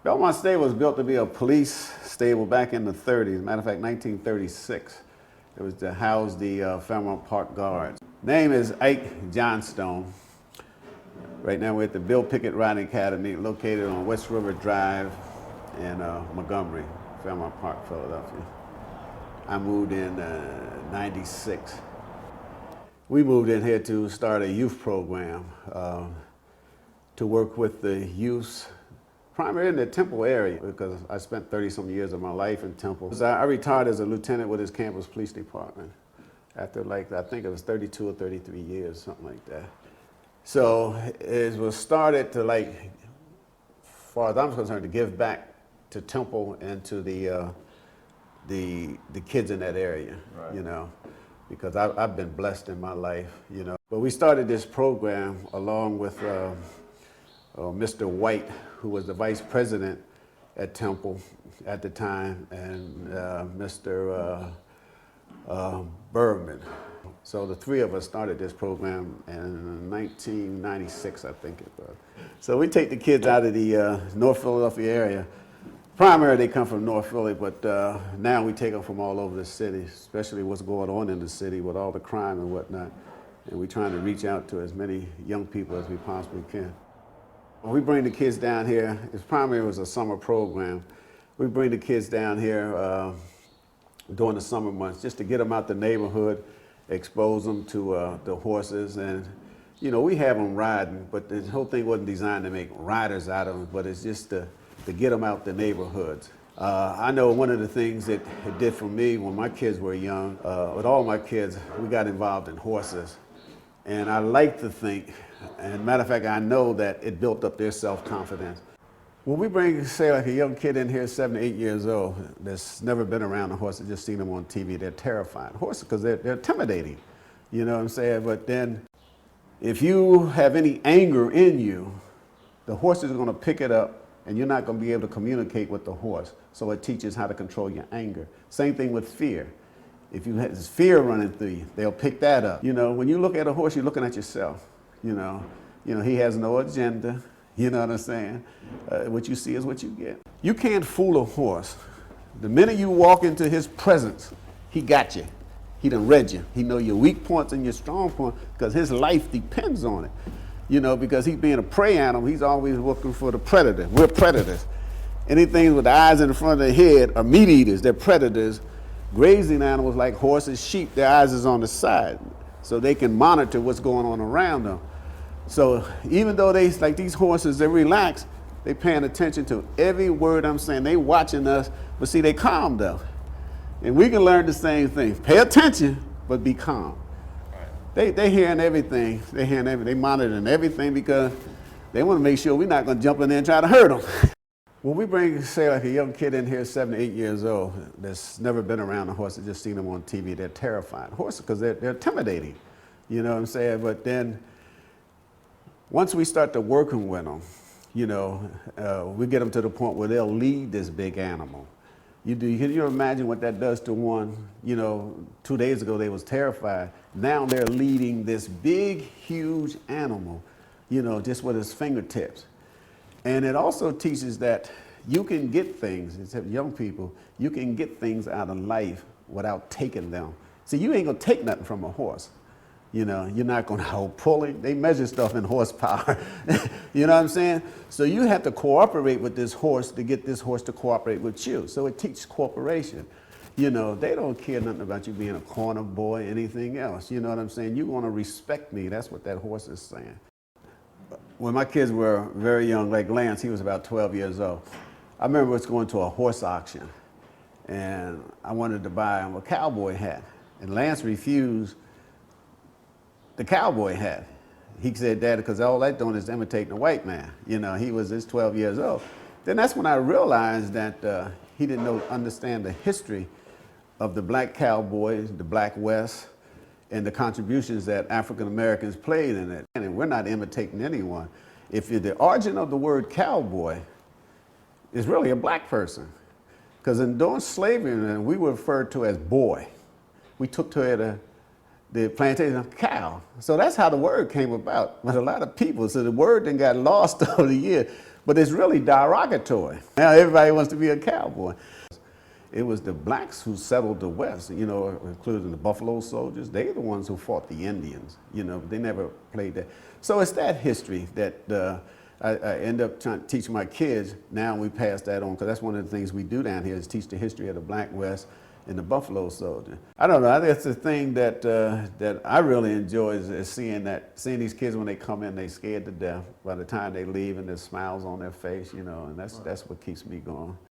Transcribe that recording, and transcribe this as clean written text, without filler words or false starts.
Belmont Stable was built to be a police stable back in the 30s. Matter of fact, 1936. It was to house the Fairmount Park Guards. Name is Ike Johnstone. Right now we're at the Bill Pickett Riding Academy, located on West River Drive in Montgomery, Fairmount Park, Philadelphia. I moved in '96. We moved in here to start a youth program to work with the youth, primarily in the Temple area, because I spent 30-some years of my life in Temple. I retired as a lieutenant with his campus police department after, I think it was 32 or 33 years, something like that. So it was started to, as far as I'm concerned, to give back to Temple and to the kids in that area, right. You know, because I've been blessed in my life, you know. But we started this program along with Mr. White, who was the vice president at Temple at the time, and Mr. Bergman. So the three of us started this program in 1996, I think it was. So we take the kids out of the North Philadelphia area. Primarily they come from North Philly, but now we take them from all over the city, especially what's going on in the city with all the crime and whatnot. And we're trying to reach out to as many young people as we possibly can. When we bring the kids down here, it primarily was a summer program. We bring the kids down here during the summer months just to get them out the neighborhood, expose them to the horses, and you know, we have them riding, but the whole thing wasn't designed to make riders out of them, but it's just to get them out the neighborhoods. I know one of the things that it did for me when my kids were young, with all my kids, we got involved in horses. And I like to think, and matter of fact, I know that it built up their self-confidence. When we bring, say, a young kid in here, 7 or 8 years old, that's never been around a horse, and just seen them on TV, they're terrified. Horses, because they're intimidating, you know what I'm saying? But then, if you have any anger in you, the horse is going to pick it up, and you're not going to be able to communicate with the horse. So it teaches how to control your anger. Same thing with fear. If you have this fear running through you, they'll pick that up. You know, when you look at a horse, you're looking at yourself. You know, he has no agenda. You know what I'm saying? What you see is what you get. You can't fool a horse. The minute you walk into his presence, he got you. He done read you. He know your weak points and your strong points because his life depends on it. You know, because he's being a prey animal, he's always looking for the predator. We're predators. Anything with the eyes in the front of the head are meat eaters. They're predators. Grazing animals like horses, sheep, their eyes is on the side, so they can monitor what's going on around them. So even though they, like these horses, they relax, they paying attention to every word I'm saying. They watching us, but see, they calm though. And we can learn the same thing. Pay attention, but be calm. They hearing everything. They monitoring everything because they want to make sure we're not going to jump in there and try to hurt them. When we bring, say, a young kid in here, 7 or 8 years old, that's never been around a horse, just seen them on TV, they're terrified. Horses, because they're intimidating, you know what I'm saying? But then, once we start to working with them, you know, we get them to the point where they'll lead this big animal. Can you imagine what that does to one? You know, 2 days ago they was terrified. Now they're leading this big, huge animal, you know, just with his fingertips. And it also teaches that you can get things, except young people, you can get things out of life without taking them. See, you ain't gonna take nothing from a horse. You know, you're not gonna hold pulling. They measure stuff in horsepower. You know what I'm saying? So you have to cooperate with this horse to get this horse to cooperate with you. So it teaches cooperation. You know, they don't care nothing about you being a corner boy, anything else. You know what I'm saying? You want to respect me. That's what that horse is saying. When my kids were very young, like Lance, he was about 12 years old. I remember us going to a horse auction, and I wanted to buy him a cowboy hat. And Lance refused the cowboy hat. He said, Dad, because all that doing is imitating the white man. You know, he was just 12 years old. Then that's when I realized that he didn't understand the history of the black cowboys, the black West, and the contributions that African Americans played in it. And we're not imitating anyone. If the origin of the word cowboy is really a black person, because during slavery, we were referred to as boy. We took to the plantation of cow. So that's how the word came about. But a lot of people, so the word then got lost over the years. but it's really derogatory. Now everybody wants to be a cowboy. It was the blacks who settled the West, you know, including the Buffalo Soldiers. They're the ones who fought the Indians, you know, they never played that. So it's that history that I end up trying to teach my kids. Now we pass that on, because that's one of the things we do down here is teach the history of the Black West and the Buffalo Soldier. I don't know, I think it's the thing that, that I really enjoy is seeing these kids when they come in, they scared to death. By the time they leave and there's smiles on their face, you know, and that's what keeps me going.